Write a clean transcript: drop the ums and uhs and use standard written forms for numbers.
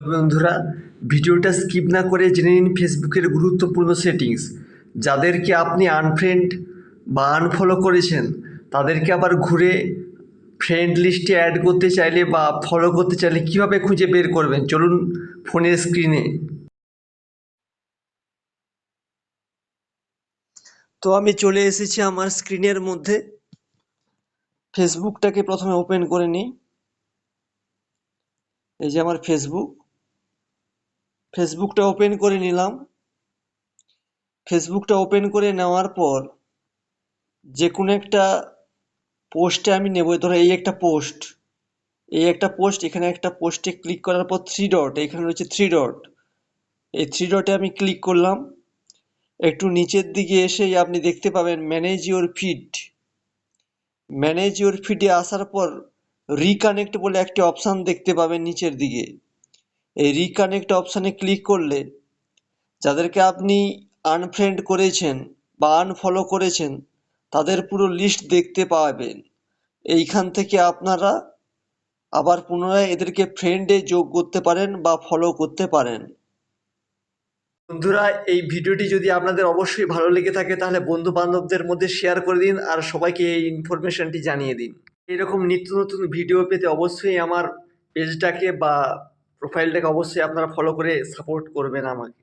বন্ধুরা, ভিডিওটা স্কিপ না করে জেনে নিন ফেসবুকের গুরুত্বপূর্ণ সেটিংস। যাদেরকে আপনি আনফ্রেন্ড বা আনফলো করেছেন তাদেরকে আবার ঘুরে ফ্রেন্ড লিস্টে অ্যাড করতে চাইলে বা ফলো করতে চাইলে কীভাবে খুঁজে বের করবেন, চলুন ফোনের স্ক্রিনে। তো আমি চলে এসেছি আমার স্ক্রিনের মধ্যে। ফেসবুকটাকে প্রথমে ওপেন করে নিই। এই যে আমার ফেসবুকটা ওপেন করে নিলাম। ফেসবুকটা ওপেন করে নেওয়ার পর যে কোনো একটা পোস্টে আমি নেব। ধরো এই একটা পোস্ট, এখানে একটা পোস্টে ক্লিক করার পর থ্রি ডট, এখানে রয়েছে থ্রি ডট, এই থ্রি ডটে আমি ক্লিক করলাম। একটু নিচের দিকে এসেই আপনি দেখতে পাবেন ম্যানেজ ইওর ফিডে আসার পর রিকানেক্ট বলে একটি অপশান দেখতে পাবেন নিচের দিকে। এই রিকানেক্ট অপশানে ক্লিক করলে যাদেরকে আপনি আনফ্রেন্ড করেছেন বা আনফলো করেছেন তাদের পুরো লিস্ট দেখতে পাবেন। এইখান থেকে আপনারা আবার পুনরায় এদেরকে ফ্রেন্ডে যোগ করতে পারেন বা ফলো করতে পারেন। বন্ধুরা, এই ভিডিওটি যদি আপনাদের অবশ্যই ভালো লেগে থাকে তাহলে বন্ধু বান্ধবদের মধ্যে শেয়ার করে দিন আর সবাইকে এই ইনফরমেশনটি জানিয়ে দিন। এরকম নিত্য নতুন ভিডিও পেতে অবশ্যই আমার পেজটাকে বা প্রোফাইলটাকে অবশ্যই আপনারা ফলো করে সাপোর্ট করবেন আমাকে।